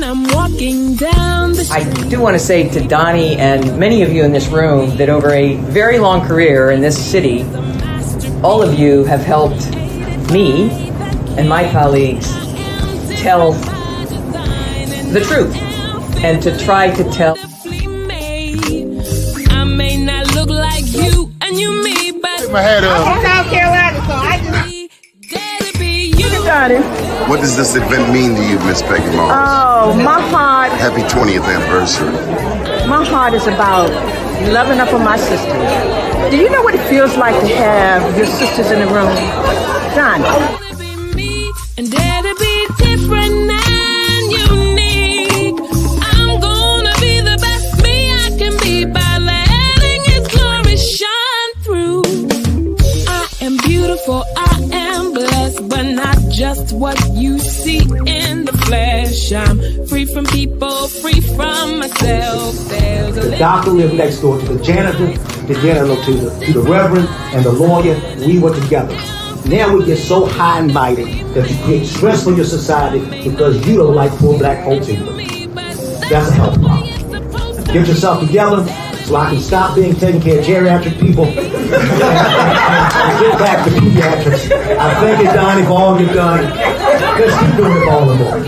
I'm walking down the street. I do want to say to Doni and many of you in this room that over a very long career in this city, all of you have helped me and my colleagues tell the truth and to try to tell. I may not look like you and you me, but my head up. I'm South Carolina, so I just What does this event mean to you, Miss Peggy Moss? Oh, my heart. Happy 20th anniversary. My heart is about loving up on my sisters. Do you know what it feels like to have your sisters in the room? John. And dare to be different and unique. I'm gonna be the best me I can be by letting His glory shine through. I am beautiful, I am blessed, but not just what you see in the flesh. I'm free from people, free from myself. The doctor lived next door to the janitor to the reverend and the lawyer. We were together. Now we get so high and mighty that you create stress for your society because you don't like poor black folks either. That's a health problem. Get yourself together so I can stop being taking care of geriatric people and get back to pediatrics. I thank you, Donnie, for all you've done. Let's keep doing it all the more.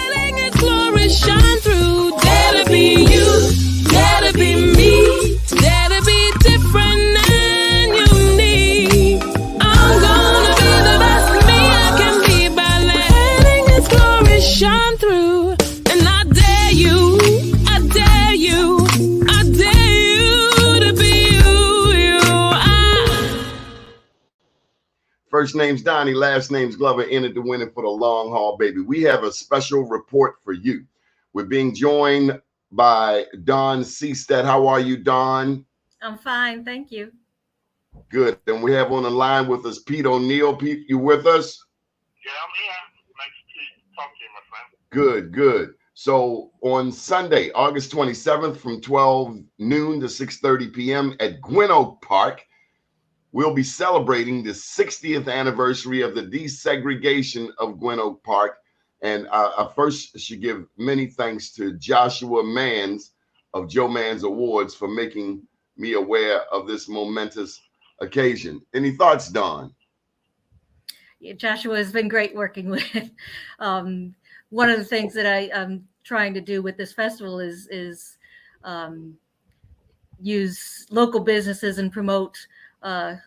Letting His glory shine through. Dare to be you, dare to be me, dare to be different and unique. I'm gonna be the best me I can be by letting His glory shine through. And I dare you, I dare you, I dare you to be you. First name's Donnie, last name's Glover, entered the winning for the long haul, baby. We have a special report for you. We're being joined by Dawn Seestedt. How are you, Dawn? I'm fine, thank you. Good. And we have on the line with us Pete O'Neill. Pete, you with us? Yeah, I'm here. Nice to talk to you, my friend. Good, good. So on Sunday, August 27th from 12 noon to 6:30 p.m. at Gwynn Oak Park, we'll be celebrating the 60th anniversary of the desegregation of Gwynn Oak Park. And I first should give many thanks to Joshua Manns of Joe Manns Awards for making me aware of this momentous occasion. Any thoughts, Dawn? Yeah, Joshua has been great working with. One of the things that I'm trying to do with this festival is use local businesses and promote our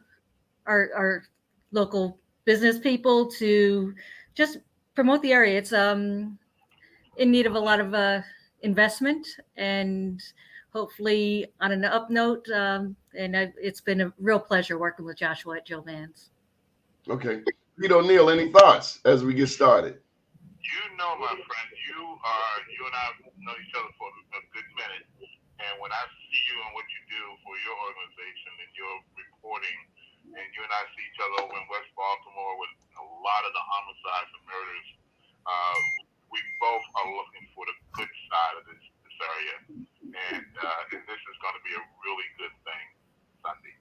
local business people to just promote the area. It's in need of a lot of investment, and hopefully on an up note. It's been a real pleasure working with Joshua at Joe Manns. Okay. Pete O'Neill, any thoughts as we get started? You know, my friend, you and I know each other for a good minute. And when I see you and what you do for your organization and your reporting, and you and I see each other over in West Baltimore with a lot of the homicides and murders, we both are looking for the good side of this area. And this is going to be a really good thing Sunday.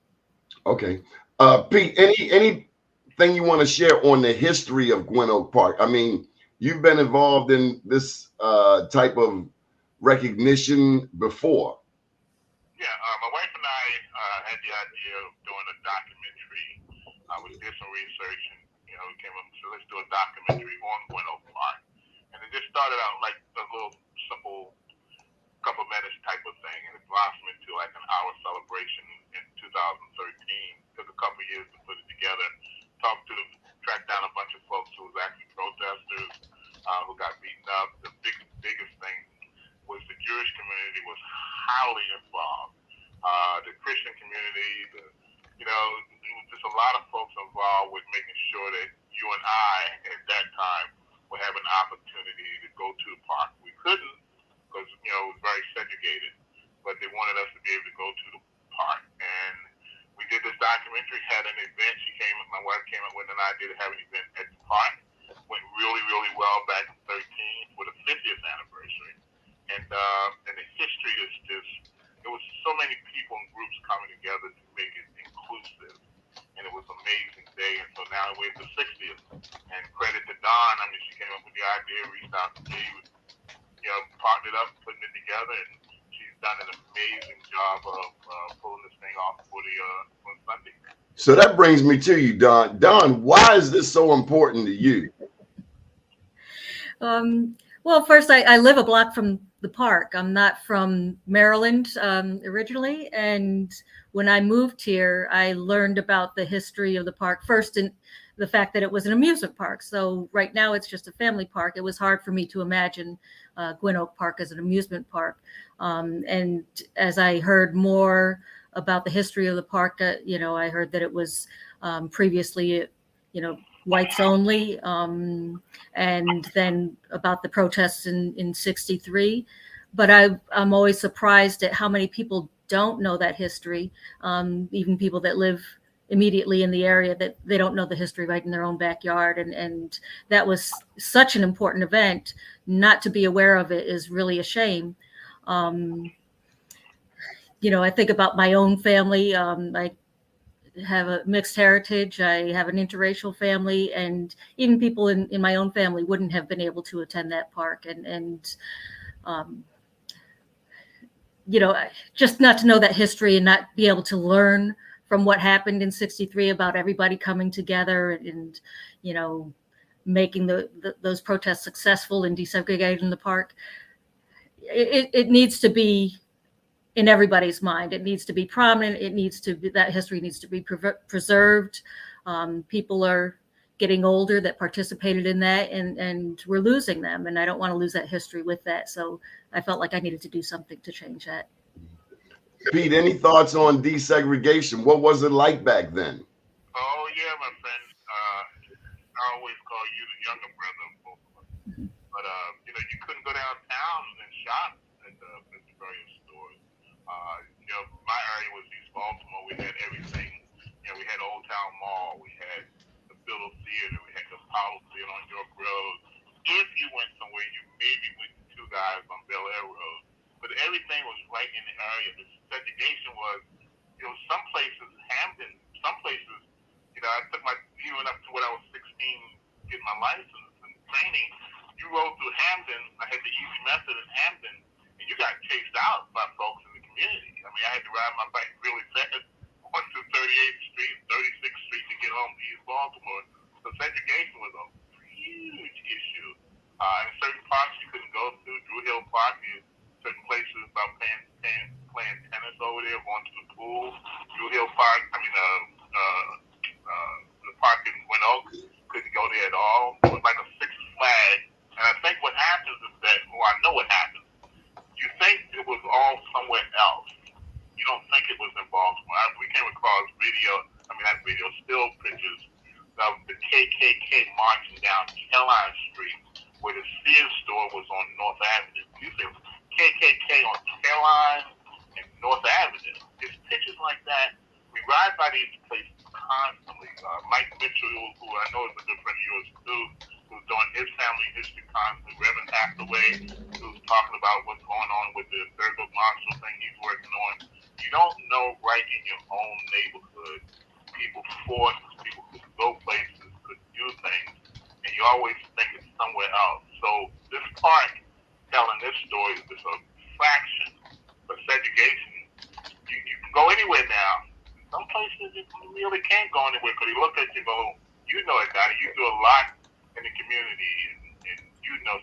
Okay. Pete, anything you want to share on the history of Gwynn Oak Park? I mean, you've been involved in this type of recognition before. Yeah, my wife and I had the idea of doing a documentary. We did some research, and we came up and said, let's do a documentary on Gwynn Oak Park. And it just started out like a little simple couple minutes type of thing, and it blossomed into like an hour celebration in 2013. Took a couple years to put it together. Tracked down a bunch of folks who was actually protesters who got beaten up. The biggest thing was the Jewish community was highly involved. The Christian community, there was just a lot of folks involved with making sure that you and I at that time would have an opportunity to go to the park. We couldn't because it was very segregated, but they wanted us to be able to go to the park. And we did this documentary, had an event. My wife came up with an idea to have an event at the park. Went really, really well back in 2013 for the 50th anniversary. And the history is just, there was so many people and groups coming together to make it inclusive. And it was an amazing day. And so now we're at the 60th. And credit to Dawn, she came up with the idea, reached out to me, partnered up, putting it together, and she's done an amazing job of pulling this thing off for on Sunday. So that brings me to you, Dawn. Dawn, why is this so important to you? Well, first, I live a block from the park. I'm not from Maryland originally. And when I moved here, I learned about the history of the park first, and the fact that it was an amusement park. So right now it's just a family park. It was hard for me to imagine Gwynn Oak Park as an amusement park. And as I heard more about the history of the park, I heard that it was previously, whites only, and then about the protests in 63. But I'm always surprised at how many people don't know that history, even people that live immediately in the area, that they don't know the history right in their own backyard. And that was such an important event. Not to be aware of it is really a shame. I think about my own family. I have a mixed heritage. I have an interracial family, and even people in my own family wouldn't have been able to attend that park. Just not to know that history and not be able to learn from what happened in 63 about everybody coming together and making those protests successful in desegregating the park. It needs to be in everybody's mind. It needs to be prominent. That history needs to be preserved. People are getting older that participated in that, and we're losing them. And I don't want to lose that history with that. So I felt like I needed to do something to change that. Pete, any thoughts on desegregation? What was it like back then? Oh yeah, my friend. I always call you the younger brother of both of us. But you couldn't go downtown and shop at the various stores. My area was East Baltimore. We had everything. We had Old Town Mall. We had the Biddle Theater. We had the Apollo Theater on York Road. If you went somewhere, you maybe went to Two Guys on Bel Air Road. But everything was right in the area. The segregation was, some places, Hampton, some places, I took even up to when I was 16, getting my license and training, you rode through Hampton. I had the easy method in Hampton, and you got chased out by folks in the community. I mean, I had to ride my bike really fast on through 38th Street, 36th Street to get home to East Baltimore. So segregation was a huge issue. In certain parks you couldn't go through. Drew Hill Park, certain places about playing tennis over there, going to the pool. Drew Hill Park, the park in Gwynn Oak, couldn't go there at all. It was like a Six Flag. And I think what happens is that, I know what happens. You think it was all somewhere else. You don't think it was in Baltimore. We came across still pictures of the KKK marching down Caroline Street, where the Sears store was on North Avenue. You see KKK on Caroline and North Avenue. There's pictures like that. We ride by these places constantly. Mike Mitchell, who I know is a good friend of yours too, who's doing his family history constantly. Reverend Hathaway, who's talking about what's going on with the Thurgood Marshall thing he's working on. You don't know right in your own neighborhood. People fought, people could go places, could do things, and you always think it's somewhere else. So this park telling this story is just a fraction of segregation. You can go anywhere now. Some places you really can't go anywhere because you look at you and go, you know it, Donnie. You do a lot in the community, and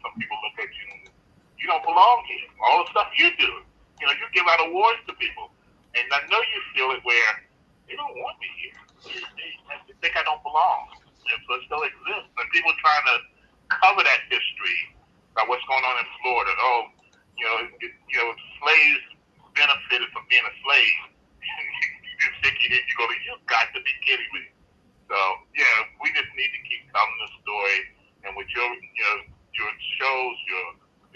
some people look at you and you don't belong here. All the stuff you do, you give out awards to people, and I know you feel it where they don't want me here. They think I don't belong, and so it still exists. And people trying to cover that history by what's going on in Florida. Slaves benefited from being a slave. You go, you've got to be kidding me. So yeah, we just need to keep telling the story, and with your shows,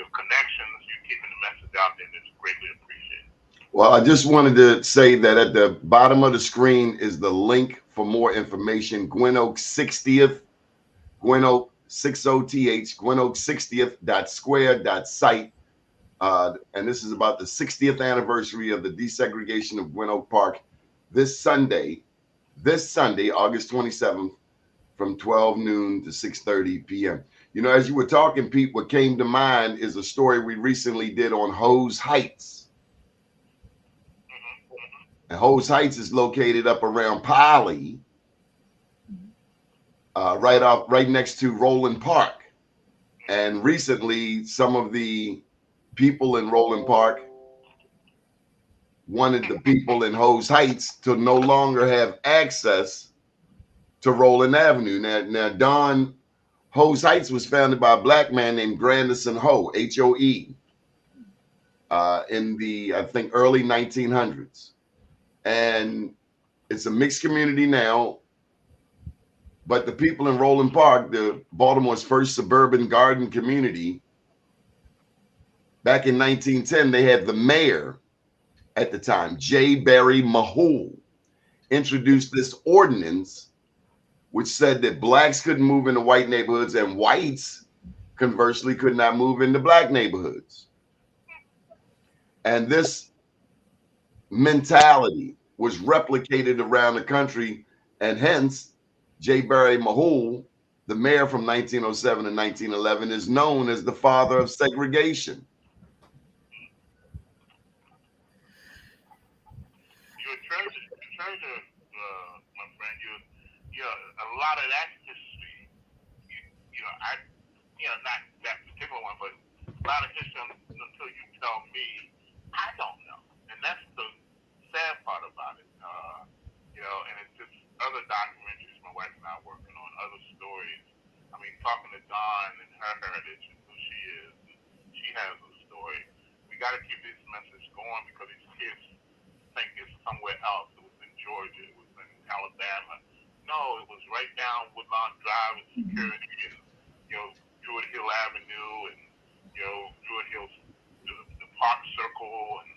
your connections, you keeping the message out there, and it's greatly appreciated. Well, I just wanted to say that at the bottom of the screen is the link for more information. Gwynn Oak 60th, Gwynn Oak 60th, Gwynn Oak 60th.square.site. And this is about the 60th anniversary of the desegregation of Gwynn Oak Park. This Sunday, August 27th, from 12 noon to 6:30 p.m. You know, as you were talking, Pete, what came to mind is a story we recently did on Hose Heights. And Hose Heights is located up around Poly, right next to Roland Park. And recently, some of the people in Roland Park wanted the people in Hose Heights to no longer have access to Roland Avenue. Now, Dawn, Hose Heights was founded by a black man named Grandison Hoe, H-O-E, in the, I think, early 1900s. And it's a mixed community now, but the people in Roland Park, the Baltimore's first suburban garden community, back in 1910, they had the mayor at the time, J. Barry Mahul, introduced this ordinance which said that blacks couldn't move into white neighborhoods and whites, conversely, could not move into black neighborhoods. And this mentality was replicated around the country, and hence J. Barry Mahul, the mayor from 1907 to 1911, is known as the father of segregation. You're a treasure, my friend. A lot of that history, not that particular one, but a lot of history until you tell me, I don't know. And that's the sad part about it. And it's just other documentaries my wife and I are working on, other stories. I mean, talking to Dawn and her heritage and who she is, she has a story. We got to keep this message going because these kids think it's somewhere else. It was in Georgia, it was in Alabama. No, it was right down Woodlawn Drive and Security and, Druid Hill Avenue and, Druid Hill, the Park Circle and,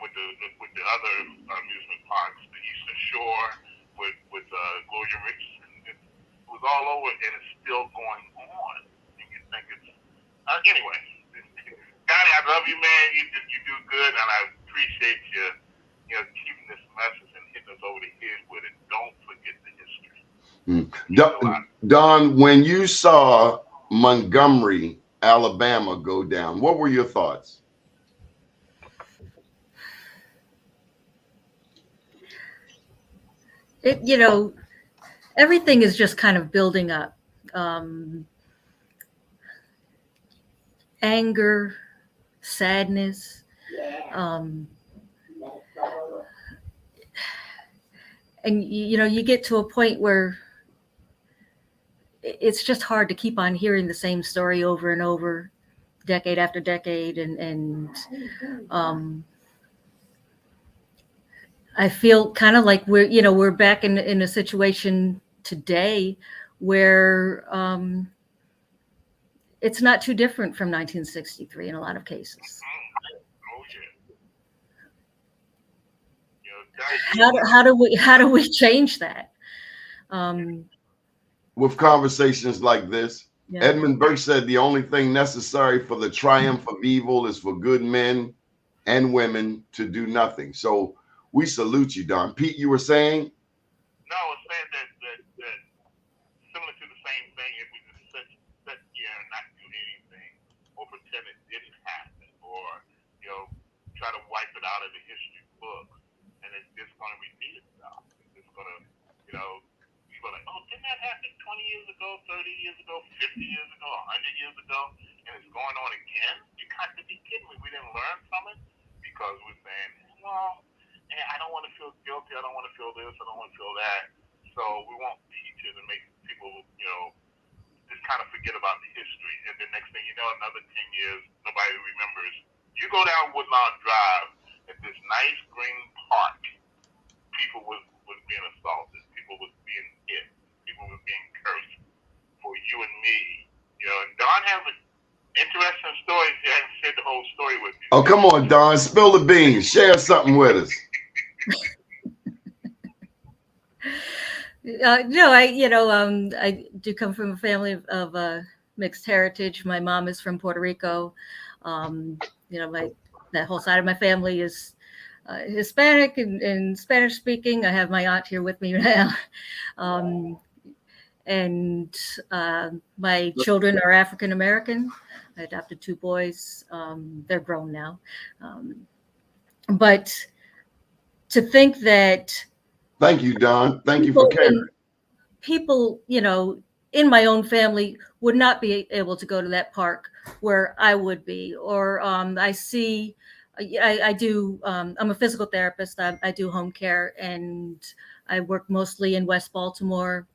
with the other amusement parks, the Eastern Shore with Gloria Ricks. And it was all over and it's still going on. And you think it's, anyway, Donnie, I love you, man. You do good and I appreciate you, keeping this message and hitting us over the head with it. Don't forget the history. Don, when you saw Montgomery, Alabama go down, what were your thoughts? Everything is just kind of building up. Anger, sadness, and you get to a point where it's just hard to keep on hearing the same story over and over, decade after decade, and I feel kind of like we're back in a situation today where it's not too different from 1963 in a lot of cases. How do we change that? With conversations like this, yeah. Edmund Burke said the only thing necessary for the triumph of evil is for good men and women to do nothing. So we salute you, Don. Pete, you were saying? No, I was saying that similar to the same thing, if we just sit here and not do anything or pretend it didn't happen or, try to wipe it out of the history books, and it's just going to repeat itself. It's going to, people are like, oh, didn't that happen 20 years ago, 30 years ago, 50 years ago, 100 years ago, and it's going on again? You got to be kidding me. We didn't learn from it because we're saying, well, I don't want to feel guilty. I don't want to feel this. I don't want to feel that. So we won't teach it and make people, just kind of forget about the history. And the next thing you know, another 10 years, nobody remembers. You go down Woodlawn Drive at this nice green park, people was being assaulted. People was being hit. People was being cursed for you and me. And Don has an interesting story. He hasn't shared the whole story with you. Oh, come on, Don. Spill the beans. Share something with us. I do come from a family of mixed heritage. My mom is from Puerto Rico. That whole side of my family is Hispanic and Spanish speaking. I have my aunt here with me now. and my children are African American. I adopted 2 boys. They're grown now. But to think that Thank you, Dawn. Thank you for caring. People, in my own family would not be able to go to that park where I would be. Or I see, I do, I'm a physical therapist. I do home care, and I work mostly in West Baltimore.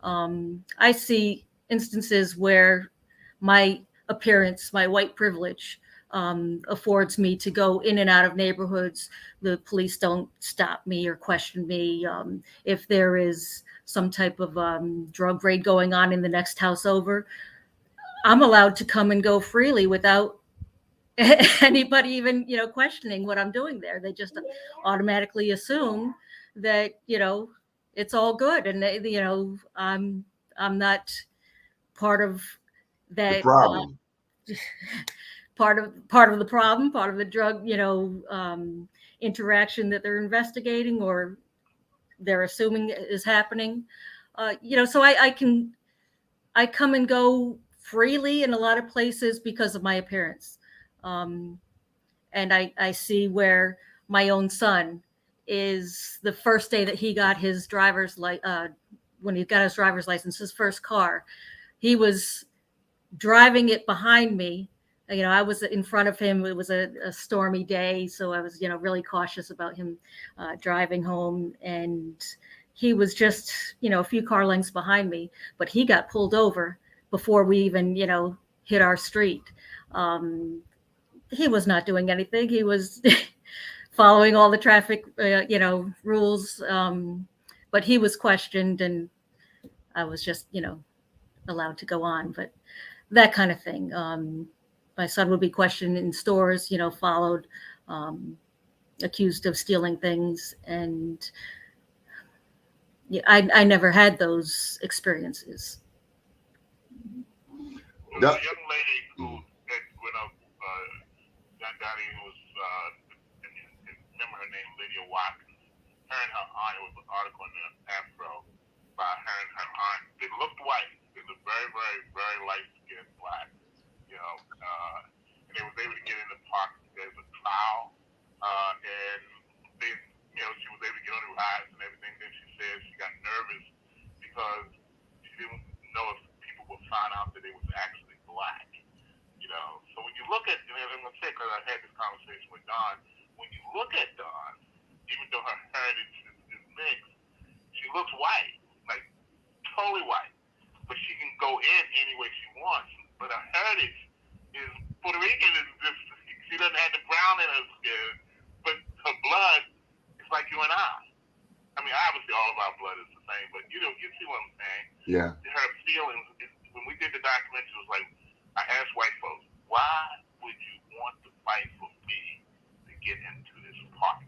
I see instances where my appearance, my white privilege, affords me to go in and out of neighborhoods. The police don't stop me or question me. If there is some type of drug raid going on in the next house over, I'm allowed to come and go freely without anybody even, questioning what I'm doing there. They just automatically assume that, it's all good. And, I'm not part of that. The problem. Part of the problem, part of the drug, interaction that they're investigating or they're assuming is happening. So I come and go freely in a lot of places because of my appearance. And I see where my own son is the first day that he got his when he got his driver's license, his first car, he was driving it behind me. I was in front of him. It was a stormy day, so I was, really cautious about him driving home. And he was just, a few car lengths behind me, but he got pulled over before we even, hit our street. He was not doing anything. He was following all the traffic, rules. But he was questioned, and I was just, allowed to go on. But that kind of thing. My son would be questioned in stores, followed, accused of stealing things. And I never had those experiences. The young lady who went up, Donnie, who was, remember her name, Lydia Watkins. Her and her aunt, it was an article in the Afro by her and her aunt. They looked white. They looked very, very, very light-skinned black, and they was able to get in the park. There's a trial, and they, she was able to get on the rides and everything. Then she said she got nervous because she didn't know if people would find out that it was actually black, So when you look at, and I'm going to say, because I had this conversation with Dawn, when you look at Dawn, even though her heritage is mixed, she looks white, like totally white, but she can go in any way she wants. But her heritage is Puerto Rican. She doesn't have the brown in her skin, but her blood is like you and I. I mean, obviously all of our blood is the same, but you see what I'm saying? Yeah. Her feelings, when we did the documentary, it was like, I asked white folks, why would you want to fight for me to get into this park?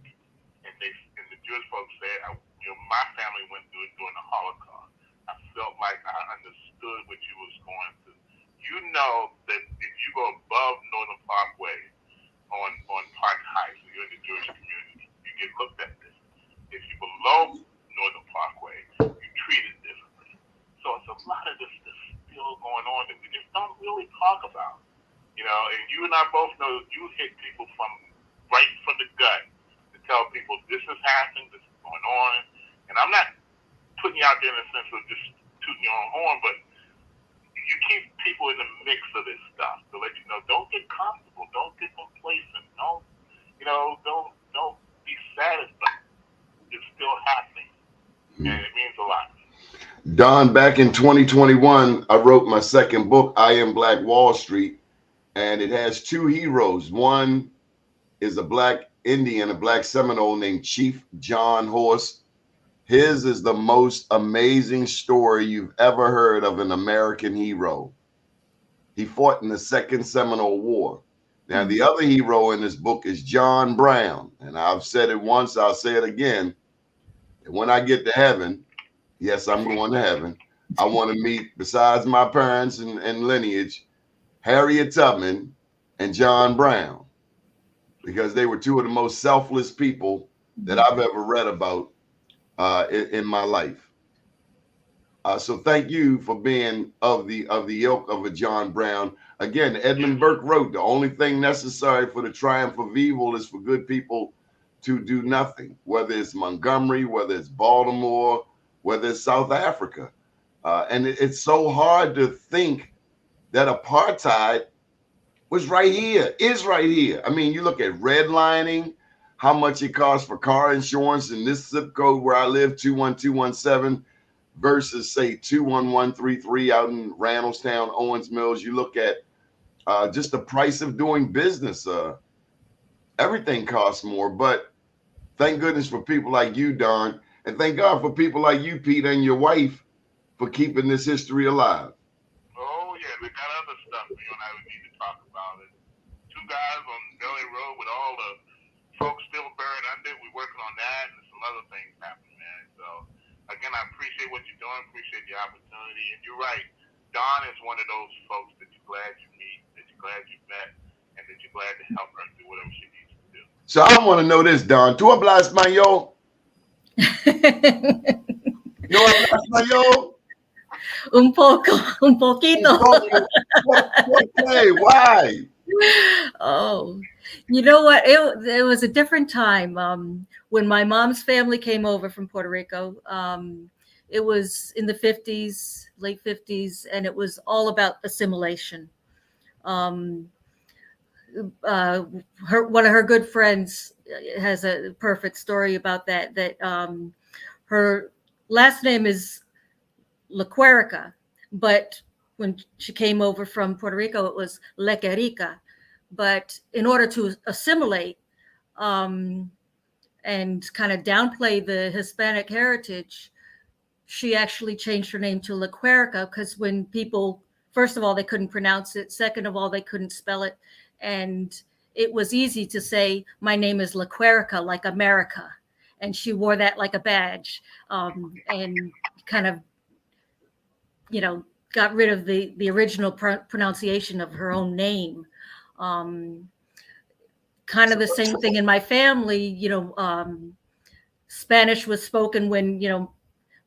And the Jewish folks said, my family went through it during the Holocaust. I felt like I understood what you was going through. You know that if you go above Northern Parkway on Park Heights, so you're in the Jewish community, you get looked at differently. If you're below Northern Parkway, you're treated differently. So it's a lot of this still going on that we just don't really talk about. And you and I both know you hit people right from the gut to tell people this is happening, this is going on. And I'm not putting you out there in the sense of just tooting your own horn, but you keep people in the mix of this stuff to let you know, don't get comfortable, don't get complacent, don't be satisfied. It's still happening, and it means a lot. Don, back in 2021, I wrote my second book, I Am Black Wall Street, and it has 2 heroes. One is a black Indian, a black Seminole named Chief John Horse. His is the most amazing story you've ever heard of an American hero. He fought in the Second Seminole War. Now, the other hero in this book is John Brown. And I've said it once, I'll say it again. And when I get to heaven, yes, I'm going to heaven, I want to meet, besides my parents and lineage, Harriet Tubman and John Brown, because they were 2 of the most selfless people that I've ever read about in my life. So thank you for being of the ilk of a John Brown. Again, Edmund Burke wrote, the only thing necessary for the triumph of evil is for good people to do nothing, whether it's Montgomery, whether it's Baltimore, whether it's South Africa. And it's so hard to think that apartheid was right here, is right here. I mean, you look at redlining, how much it costs for car insurance in this zip code where I live, 21217, versus say 21133 out in Randallstown, Owens Mills. You look at just the price of doing business. Everything costs more, but thank goodness for people like you, Dawn, and thank God for people like you, Peter, and your wife for keeping this history alive. Oh yeah, they got other stuff you and I would need to talk about it. Two guys on Belly Road with all the folks still buried under. We're working on that and some other things happening, man. So again, I appreciate what you're doing, appreciate the opportunity. And you're right, Dawn is one of those folks that you're glad you meet, that you're glad you met, and that you're glad to help her do whatever she needs to do. So I want to know this, Dawn. ¿Tú hablas español? ¿No hablas español? Un poquito. Okay, why? Oh, you know what? It was a different time. When my mom's family came over from Puerto Rico, it was in the 50s, late 50s, and it was all about assimilation. One of her good friends has a perfect story about that. Her last name is Lequerica, but when she came over from Puerto Rico, it was Lequerica. But in order to assimilate and kind of downplay the Hispanic heritage, she actually changed her name to Lequerica because when people, first of all, they couldn't pronounce it. Second of all, they couldn't spell it. And it was easy to say, my name is Lequerica, like America. And she wore that like a badge and kind of, got rid of the original pronunciation of her own name. Kind of the same thing in my family, Spanish was spoken when,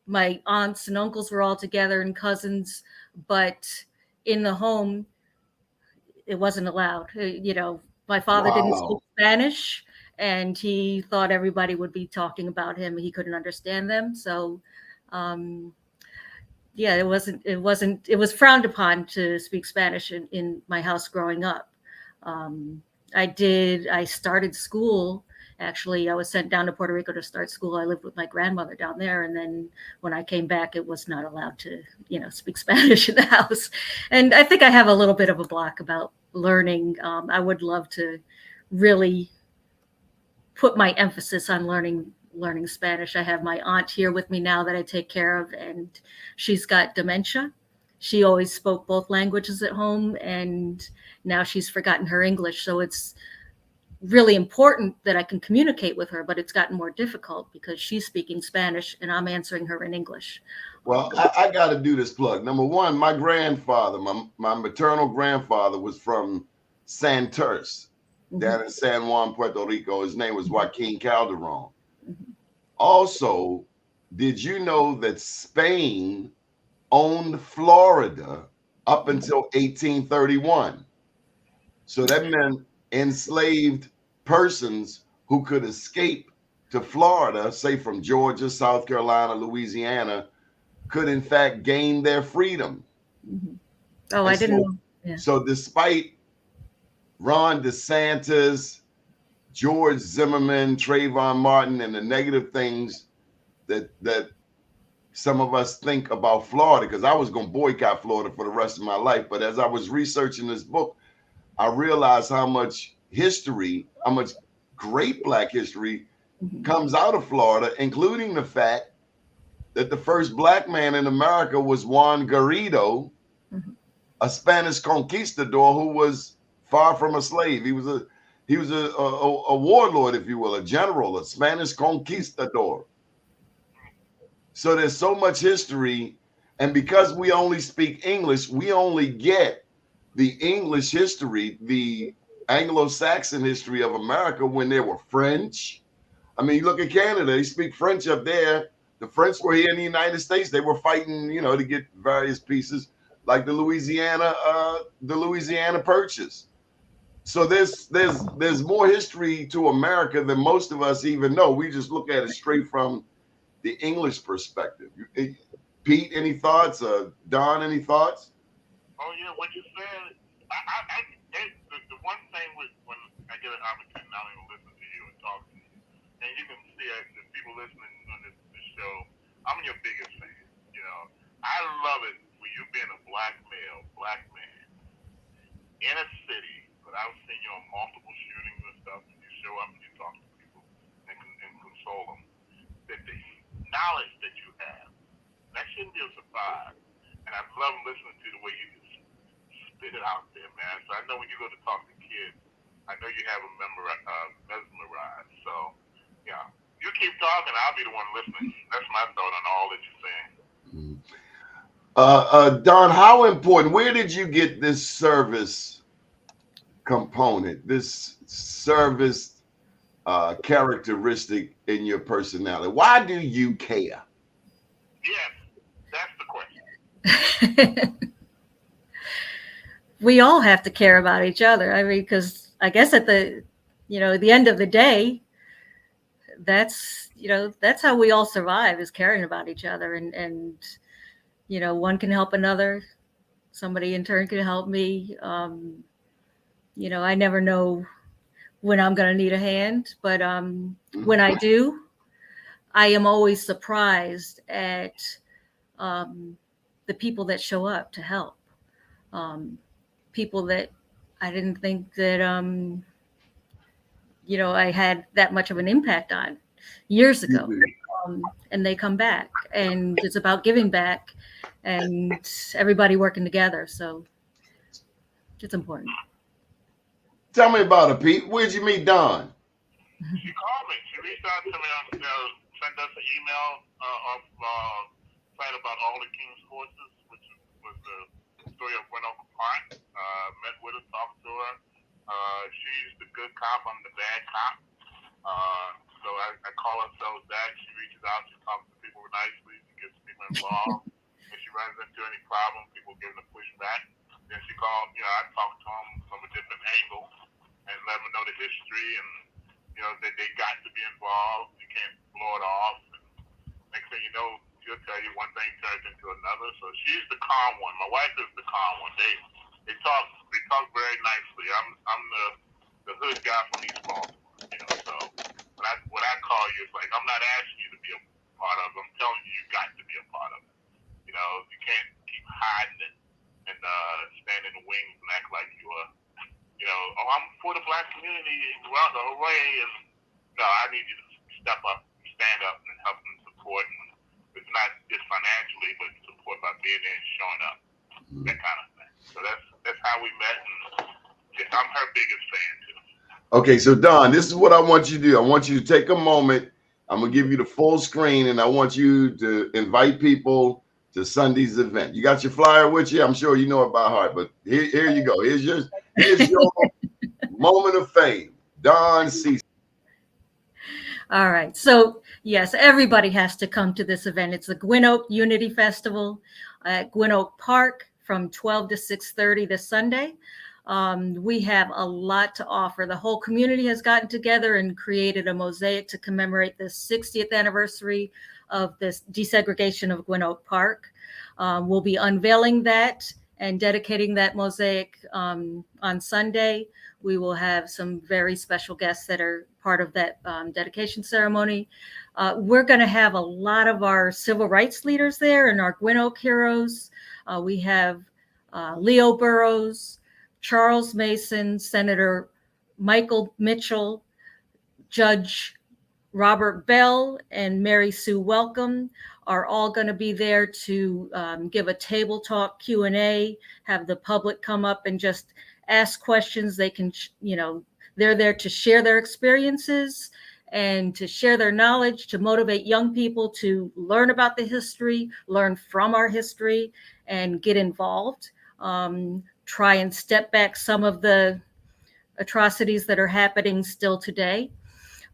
my aunts and uncles were all together and cousins, but in the home, it wasn't allowed. My father didn't speak Spanish and he thought everybody would be talking about him. He couldn't understand them. So, yeah, it was frowned upon to speak Spanish in my house growing up. I started school. Actually, I was sent down to Puerto Rico to start school. I lived with my grandmother down there. And then when I came back, it was not allowed to, speak Spanish in the house. And I think I have a little bit of a block about learning. I would love to really put my emphasis on learning Spanish. I have my aunt here with me now that I take care of, and she's got dementia. She always spoke both languages at home, and now she's forgotten her English. So it's really important that I can communicate with her, but it's gotten more difficult because she's speaking Spanish and I'm answering her in English. Well, I got to do this plug. Number one, my grandfather, my maternal grandfather was from Santurce, down in San Juan, Puerto Rico. His name was Joaquin Calderon. Also, did you know that Spain owned Florida up until 1831? So that meant enslaved persons who could escape to Florida, say from Georgia, South Carolina, Louisiana, could in fact gain their freedom. Oh, and I didn't know. Yeah. So despite Ron DeSantis, George Zimmerman, Trayvon Martin, and the negative things that some of us think about Florida, because I was going to boycott Florida for the rest of my life. But as I was researching this book, I realized how much history, how much great Black history comes out of Florida, including the fact that the first Black man in America was Juan Garrido, a Spanish conquistador who was far from a slave. He was a warlord, if you will, a general, a Spanish conquistador. So there's so much history, and because we only speak English, we only get the English history, the Anglo-Saxon history of America when there were French. I mean, look at Canada, they speak French up there The French were here in the United States. They were fighting, you know, to get various pieces, like the Louisiana Purchase. So there's more history to America than most of us even know. We just look at it straight from the English perspective. Pete, any thoughts? Don, any thoughts? Oh yeah, what you said. The one thing with when I get an opportunity not only to listen to you and talk to you, and you can see the people listening on this show, I'm your biggest fan. You know, I love it when you being a black man in a city. But I've seen you on multiple shootings and stuff. And you show up and you talk to people and console them. That the knowledge that you have, that shouldn't be a surprise. And I love listening to the way you just spit it out there, man. So I know when you go to talk to kids, I know you have them mesmerized. So, yeah, you keep talking, I'll be the one listening. That's my thought on all that you're saying. Don, how important, where did you get this service component, this service characteristic in your personality? Why do you care? Yes, that's the question. We all have to care about each other. I mean, because I guess at the end of the day, that's how we all survive, is caring about each other. And one can help another. Somebody in turn can help me. I never know when I'm going to need a hand, but when I do, I am always surprised at the people that show up to help. People that I didn't think that, I had that much of an impact on years ago. And they come back, and it's about giving back and everybody working together. So it's important. Tell me about it, Pete. Where'd you meet Dawn? She called me. She reached out to me, sent us an email site about all the King's Horses, which was the story of Winoka Park. Met with her, talked to her. She's the good cop, I'm the bad cop. So I call ourselves that. She reaches out, she talks to people nicely, she gets people involved. If she runs into any problem, people give her pushback. Then she called, I talked to them from a different angle and let them know the history and, that they got to be involved. You can't blow it off. And next thing you know, she'll tell you one thing turns into another. So she's the calm one. My wife is the calm one. They talk very nicely. I'm the hood guy from East Baltimore, So when I call you, it's like I'm not asking you to be a part of it. I'm telling you, you got to be a part of it. You can't keep hiding it and stand in the wings and act like you are, I'm for the black community, well, hooray. And no, I need you to step up, stand up, and help and support. And it's not just financially, but support by being there and showing up, that kind of thing. So that's how we met, and yes, I'm her biggest fan too. Okay, so Don, this is what I want you to do. I want you to take a moment. I'm gonna give you the full screen, and I want you to invite people to Sunday's event. You got your flyer with you? I'm sure you know it by heart, but here you go. Here's your moment of fame. Dawn Seestedt. All right. So yes, everybody has to come to this event. It's the Gwynn Oak Unity Festival at Gwynn Oak Park from 12 to 6:30 this Sunday. We have a lot to offer. The whole community has gotten together and created a mosaic to commemorate the 60th anniversary of this desegregation of Gwynn Oak Park. We'll be unveiling that and dedicating that mosaic on Sunday. We will have some very special guests that are part of that dedication ceremony. We're going to have a lot of our civil rights leaders there and our Gwynn Oak heroes. We have Leo Burrows, Charles Mason, Senator Michael Mitchell, Judge Robert Bell, and Mary Sue Welcome are all going to be there to give a table talk Q&A, have the public come up and just ask questions. They can, they're there to share their experiences and to share their knowledge, to motivate young people to learn about the history, learn from our history, and get involved. Try and step back some of the atrocities that are happening still today.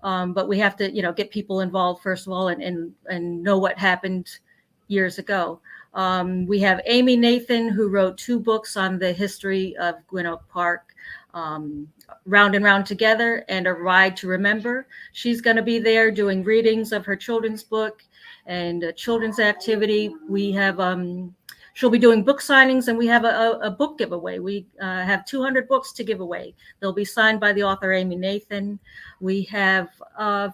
But we have to, get people involved first of all, and know what happened years ago. We have Amy Nathan, who wrote 2 books on the history of Gwynn Oak Park, Round and Round Together and A Ride to Remember. She's going to be there doing readings of her children's book and a children's activity. We have she'll be doing book signings, and we have a book giveaway. We have 200 books to give away. They'll be signed by the author Amy Nathan. We have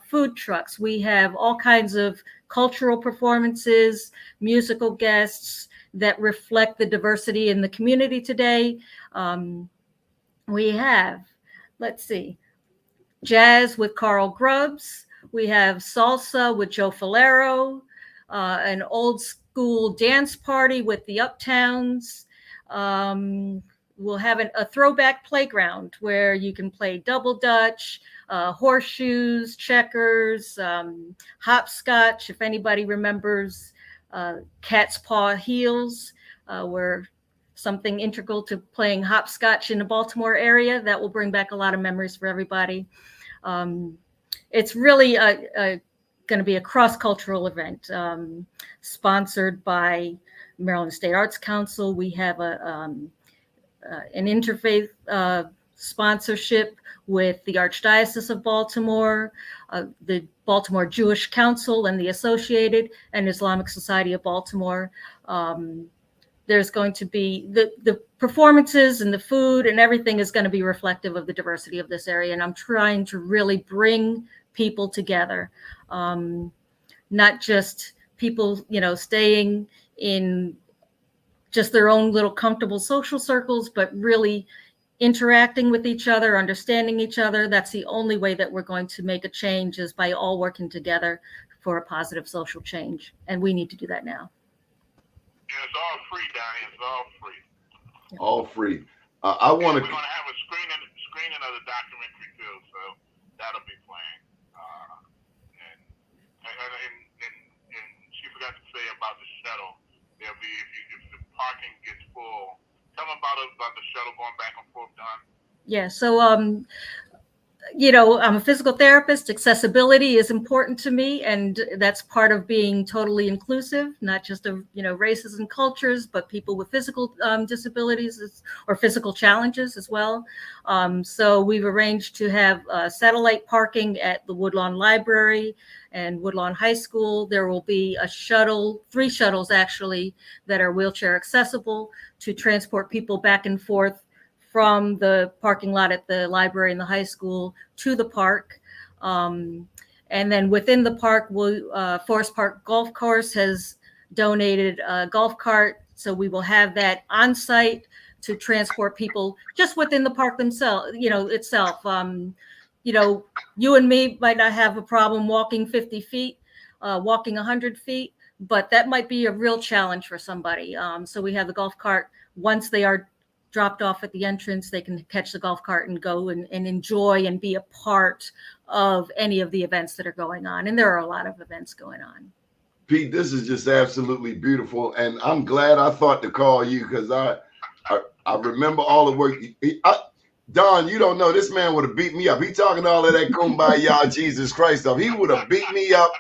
food trucks. We have all kinds of cultural performances, musical guests that reflect the diversity in the community today. We have, let's see, jazz with Carl Grubbs. We have salsa with Joe Falero, an old school dance party with the Uptowns. We'll have a throwback playground where you can play double dutch, horseshoes, checkers, hopscotch. If anybody remembers Cat's Paw Heels, were something integral to playing hopscotch in the Baltimore area. That will bring back a lot of memories for everybody. It's really going to be a cross-cultural event sponsored by Maryland State Arts Council. We have an interfaith sponsorship with the Archdiocese of Baltimore, the Baltimore Jewish Council and the Associated, and Islamic Society of Baltimore. There's going to be the performances and the food and everything is going to be reflective of the diversity of this area. And I'm trying to really bring people together, not just people, staying in just their own little comfortable social circles, but really interacting with each other, understanding each other. That's the only way that we're going to make a change, is by all working together for a positive social change. And we need to do that now. And it's all free, Donnie. It's all free. All free. I want to. We're going to have a screening of the documentary too, so that'll be playing. And she forgot to say about the shuttle. There'll be if the parking gets full. Tell them about the shuttle going back and forth, Don. Yeah. So I'm a physical therapist. Accessibility is important to me, and that's part of being totally inclusive, not just of races and cultures, but people with physical disabilities or physical challenges as well. So we've arranged to have satellite parking at the Woodlawn Library and Woodlawn High School. There will be a shuttle, 3 shuttles actually, that are wheelchair accessible to transport people back and forth from the parking lot at the library and the high school to the park. And then within the park, Forest Park Golf Course has donated a golf cart. So we will have that on site to transport people just within the park themselves, itself. You and me might not have a problem walking 50 feet, walking 100 feet, but that might be a real challenge for somebody. So we have the golf cart. Once they are dropped off at the entrance, they can catch the golf cart and go and enjoy and be a part of any of the events that are going on. And there are a lot of events going on. Pete, this is just absolutely beautiful. And I'm glad I thought to call you, because I remember all the work. Don, you don't know, this man would have beat me up. He talking all of that kumbaya Jesus Christ stuff. He would have beat me up.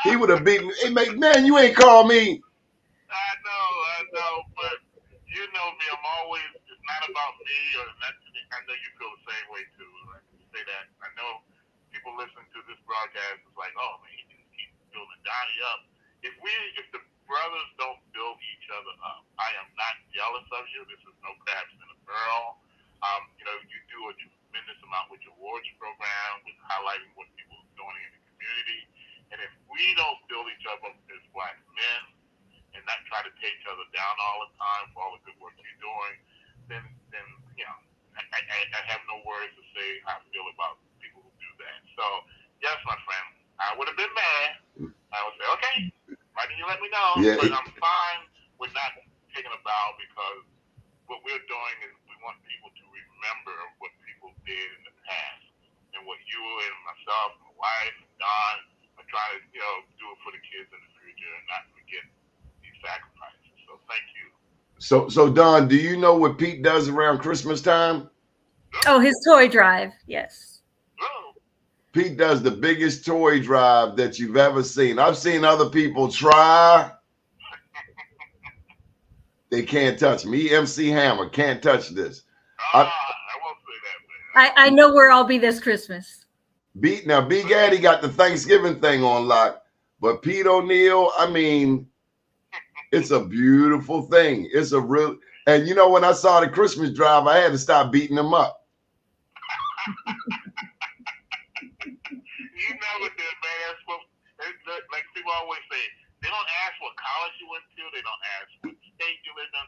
He would have beat me. Hey, man, you ain't called me. I know, but you know me. I'm always, it's not about me, or that. I know you feel the same way too. Like, say that. I know people listening to this broadcast is like, oh man, he just keeps building Donnie up. If the brothers don't build each other up, I am not jealous of you. This is no crabs in a barrel. You do a tremendous amount with your awards program, with highlighting what people are doing in the community. And if we don't build each other up as black men and not try to tear each other down all the time for all the good work you're doing, then I have no words to say how I feel about people who do that. So, yes, my friend, I would have been mad. I would say, okay, why didn't you let me know? Yeah. But I'm fine with not taking a bow, because what we're doing is we want people to remember what people did in the past, and what you and myself, my wife, and Dawn are trying to, do it for the kids in the future, and not forget these sacrifices. So thank you. So Dawn, do you know what Pete does around Christmas time? Oh, his toy drive. Yes. Oh. Pete does the biggest toy drive that you've ever seen. I've seen other people try. They can't touch me. MC Hammer can't touch this. I won't say that, man. I know where I'll be this Christmas. Big Daddy got the Thanksgiving thing on lock, but Pete O'Neill, I mean, it's a beautiful thing. It's a real, and you know, when I saw the Christmas drive, I had to stop beating him up. You know what this man, that's what, like people always say, they don't ask what college you went to, they don't ask what state you lived in.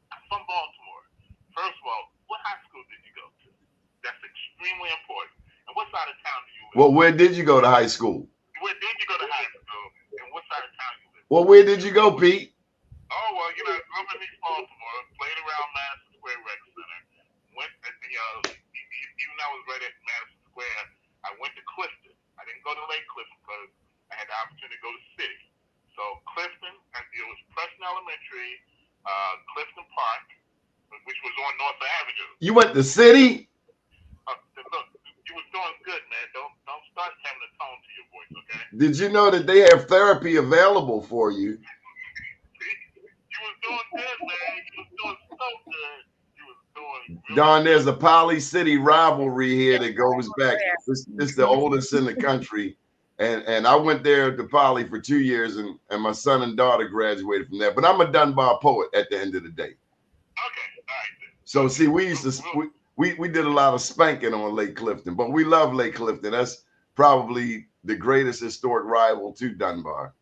I'm from Baltimore. First of all, what high school did you go to? That's extremely important. And what side of town do you live? Well, where did you go to high school? Where did you go to high school? And what side of town you live? Well, where did you go, Pete? Oh, well, you know, I'm in East Baltimore, played around Madison Square Rec Center, went, even though I was right at Madison Square, I went to Clifton. I didn't go to Lake Clifton because I had the opportunity to go to City. So Clifton, it was Preston Elementary, Clifton Park, which was on North Avenue. You went to City? Look, you was doing good, man. Don't start having a tone to your voice, okay? Did you know that they have therapy available for you? You was doing good, man. You was doing so good. You was doing really Don, there's a Poly City rivalry here that goes back. It's the oldest in the country. And I went there to Poly for 2 years, and my son and daughter graduated from there. But I'm a Dunbar poet at the end of the day. Okay, all right. So see, we used to we did a lot of spanking on Lake Clifton, but we love Lake Clifton. That's probably the greatest historic rival to Dunbar.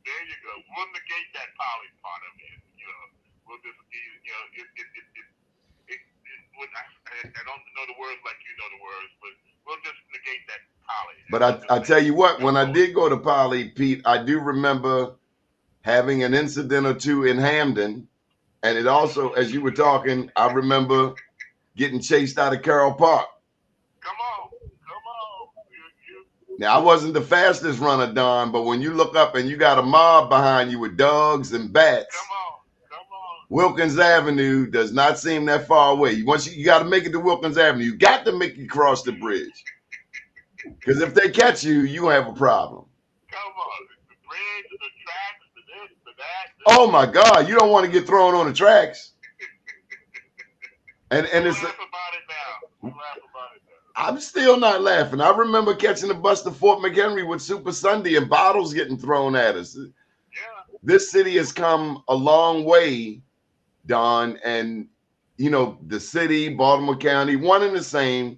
There you go. We'll negate that Poly part of it. You know, we'll just, you know, I don't know the words like you know the words, but we'll just negate that Poly. But I tell you what, when I did go to Poly, Pete, I do remember having an incident or two in Hamden. And it also, as you were talking, I remember getting chased out of Carroll Park. Come on. Now, I wasn't the fastest runner, Don, but when you look up and you got a mob behind you with dogs and bats, Come on. Wilkins Avenue does not seem that far away. Once you got to make it to Wilkins Avenue. You got to make it cross the bridge. Because if they catch you, you have a problem. Come on. The bridge, the tracks, the this, the that. Oh, my God. You don't want to get thrown on the tracks. And We'll it's... laugh about it now. I'm still not laughing. I remember catching the bus to Fort McHenry with Super Sunday and bottles getting thrown at us. Yeah. This city has come a long way, Don, and, you know, the city, Baltimore County, one and the same.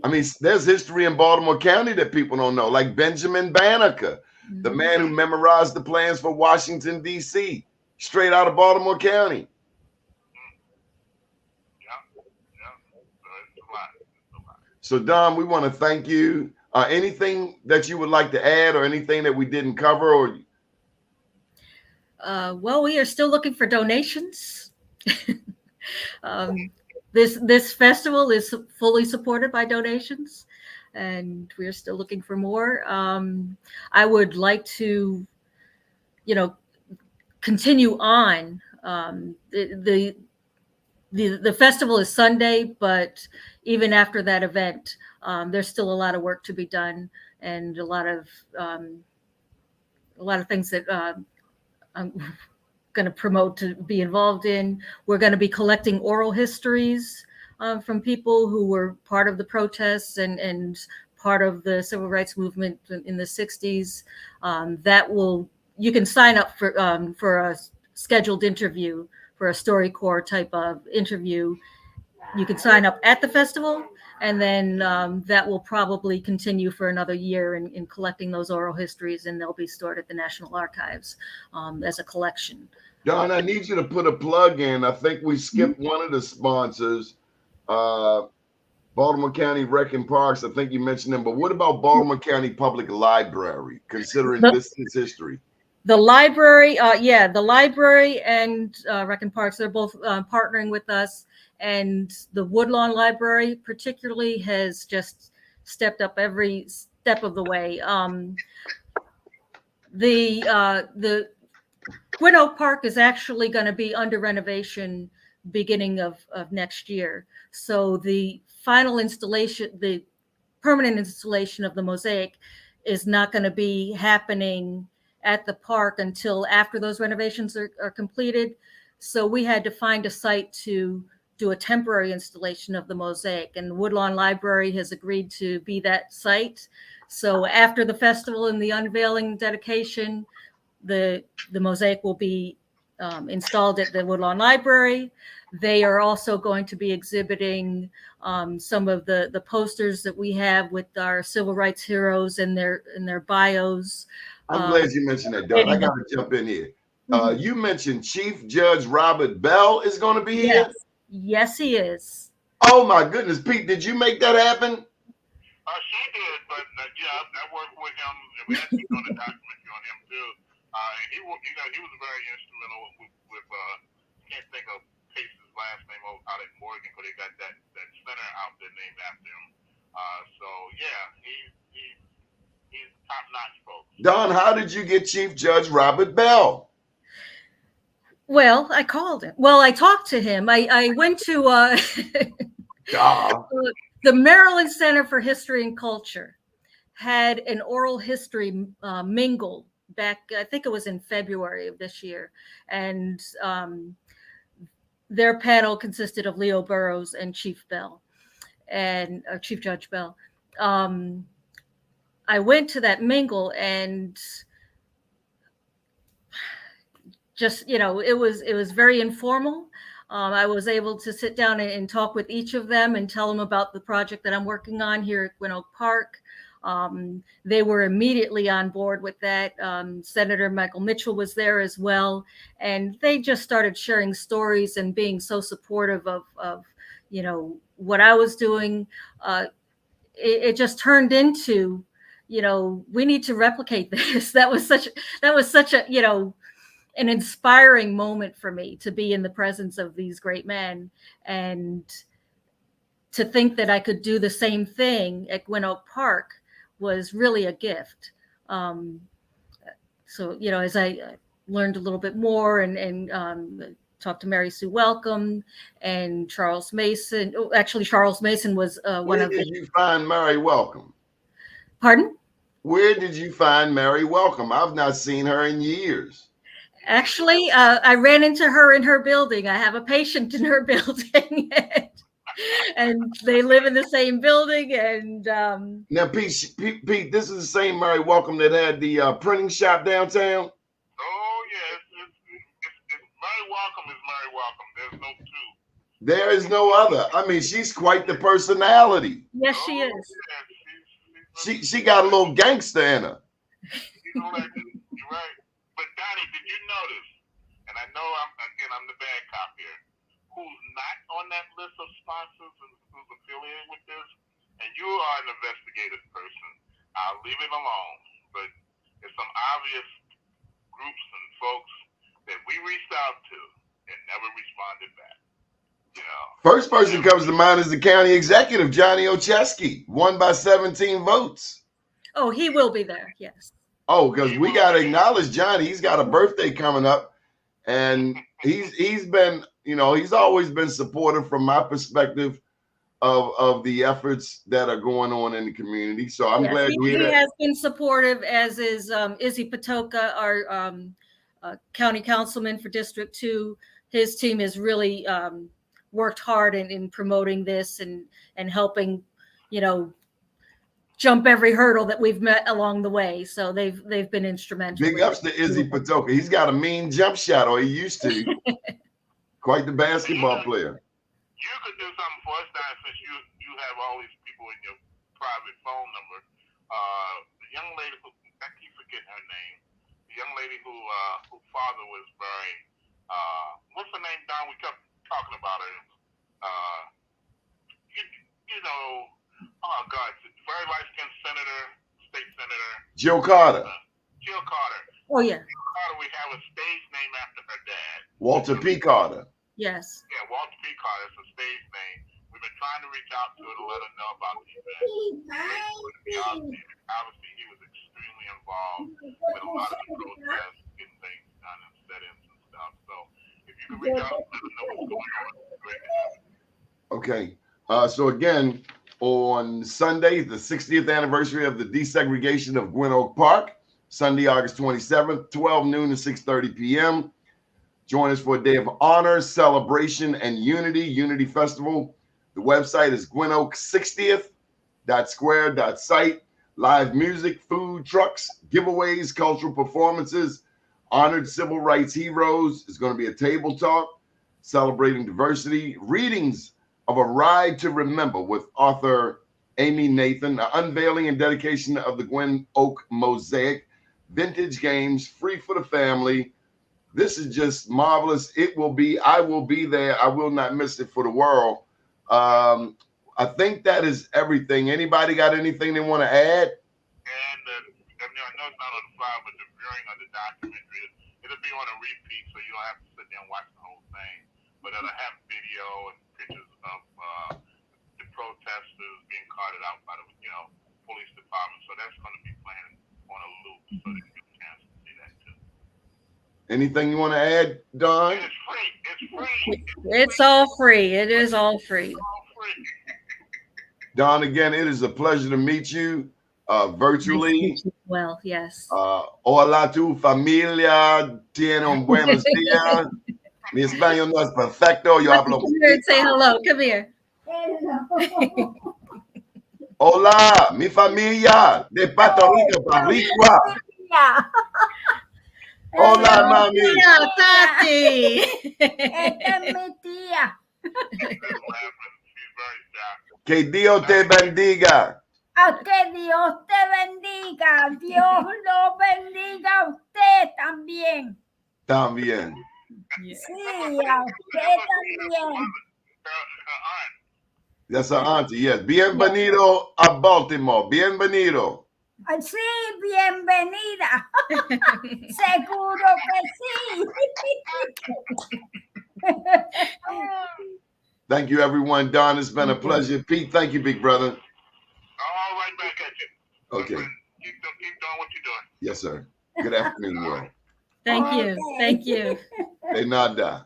I mean, there's history in Baltimore County that people don't know, like Benjamin Banneker, the man who memorized the plans for Washington, D.C., straight out of Baltimore County. So, Don, we want to thank you. Anything that you would like to add or anything that we didn't cover? Or well, we are still looking for donations. This festival is fully supported by donations, and we're still looking for more. I would like to, you know, continue on. The festival is Sunday, but even after that event, there's still a lot of work to be done, and a lot of things that I'm going to promote to be involved in. We're going to be collecting oral histories from people who were part of the protests and part of the civil rights movement in the 60s. You can sign up for a scheduled interview, for a StoryCorps type of interview. You can sign up at the festival, and then that will probably continue for another year in collecting those oral histories, and they'll be stored at the National Archives as a collection. Don, I need you to put a plug in. I think we skipped one of the sponsors, Baltimore County Rec and Parks. I think you mentioned them, but what about Baltimore County Public Library, considering this is history? The library, the library and Rec and Parks, they're both partnering with us. And the Woodlawn Library particularly has just stepped up every step of the way. The Gwynn Oak Park is actually going to be under renovation beginning of next year. So the final installation, the permanent installation of the mosaic is not going to be happening at the park until after those renovations are completed. So we had to find a site to do a temporary installation of the mosaic, and Woodlawn Library has agreed to be that site. So after the festival and the unveiling and dedication, the mosaic will be installed at the Woodlawn Library. They are also going to be exhibiting some of the posters that we have with our civil rights heroes and their bios. I'm glad you mentioned that, Dawn. I got to jump in here. You mentioned Chief Judge Robert Bell is going to be here. Yes, he is. Oh my goodness, Pete, did you make that happen? She did, but yeah, I worked with him. We actually done a documentary on him too. He was very instrumental with can't think of Pace's last name out at Morgan, but they got that center out there named after him. So yeah, he's top notch, folks. Dawn, how did you get Chief Judge Robert Bell? Well, I called him. Well, I talked to him. I went to the Maryland Center for History and Culture had an oral history mingle back, I think it was in February of this year. And their panel consisted of Leo Burrows and Chief Bell and Chief Judge Bell. I went to that mingle and just, it was very informal. I was able to sit down and talk with each of them and tell them about the project that I'm working on here at Gwynn Oak Park. They were immediately on board with that. Senator Michael Mitchell was there as well. And they just started sharing stories and being so supportive of what I was doing. It just turned into, we need to replicate this. That was such a, an inspiring moment for me to be in the presence of these great men and to think that I could do the same thing at Gwynn Oak Park was really a gift. So, as I learned a little bit more and talked to Mary Sue Welcome and Charles Mason. Oh, actually, Charles Mason was one of the... Where did you find Mary Welcome? Pardon? Where did you find Mary Welcome? I've not seen her in years. Actually, I ran into her in her building. I have a patient in her building, and they live in the same building. And now, Pete, this is the same Mary Welcome that had the printing shop downtown. Oh yes, it's Mary Welcome is Mary Welcome. There's no two. There is no other. I mean, she's quite the personality. Yes, she is. Yeah, She got a little gangster in her. You're right. But Donnie, did you notice? And I know I'm the bad cop here. Who's not on that list of sponsors and who's affiliated with this? And you are an investigative person. I'll leave it alone. But there's some obvious groups and folks that we reached out to and never responded back. First person comes to mind is the county executive, Johnny Ochesky, won by 17 votes. Oh, he will be there. Yes. Oh, because we got to acknowledge Johnny. He's got a birthday coming up, and he's been, he's always been supportive from my perspective of the efforts that are going on in the community. So I'm glad to hear that. He has been supportive, as is Izzy Patoka, our county councilman for District 2. His team has really worked hard in promoting this and helping, jump every hurdle that we've met along the way. So they've been instrumental. Big ups to Izzy Patoka. He's got a mean jump shot, or he used to. Quite the basketball player. You could do something for us, Don, since you have all these people in your private phone number. The young lady who, I keep forgetting her name, the young lady who father was buried. What's her name, Don? We kept talking about her. Oh God, very light-skinned senator, state senator. Jill Carter. Jill Carter. Oh yeah. Jill Carter, we have a stage name after her dad. Walter P. Carter. Yes. Yeah, Walter P. Carter. It's a stage name. We've been trying to reach out to her to let her know about the event. Obviously, he was extremely involved with a lot of the protests, getting things done and set-ins and stuff. So if you can reach out, let us know what's going on. It's great to have you. Okay. So again, on Sunday, the 60th anniversary of the desegregation of Gwynn Oak Park, Sunday, August 27th, 12 noon to 6:30 p.m. Join us for a day of honor, celebration, and Unity Festival. The website is gwynoak60th.square.site. Live music, food trucks, giveaways, cultural performances, honored civil rights heroes. It's going to be a table talk celebrating diversity, readings of A Ride to Remember with author Amy Nathan, an unveiling and dedication of the Gwynn Oak Mosaic, vintage games, free for the family. This is just marvelous. I will be there. I will not miss it for the world. I think that is everything. Anybody got anything they want to add? And I know it's not on the flyer, but the viewing of the documentary, it'll be on a repeat, so you don't have to sit there and watch the whole thing. But it'll have video and pictures of the protesters being carted out by the police department. So that's going to be playing on a loop, so they get a chance to see that too. Anything you want to add, Dawn? It's free. It's free. It's all free. It is all free. It's all free. Dawn, again, it is a pleasure to meet you virtually. Well, yes. Hola, tu familia tiene un buenos días. Mi español no es perfecto. Yo hablo. Come here and say hello. Come here. Hola, mi familia de Puerto Rico, Baricua. Hola, mami. Hola, Tati. Esta es mi tía. Que Dios te bendiga. A que Dios te bendiga. Dios lo bendiga a usted también. También. Sí, a usted también. That's our auntie, yes. Bienvenido a Baltimore. Bienvenido. Sí, bienvenida. Seguro que sí. Thank you, everyone. Don, it's been a pleasure. Pete, thank you, big brother. All right, back at you. Okay. Keep doing what you're doing. Yes, sir. Good afternoon, world. Thank you. Thank you. De nada.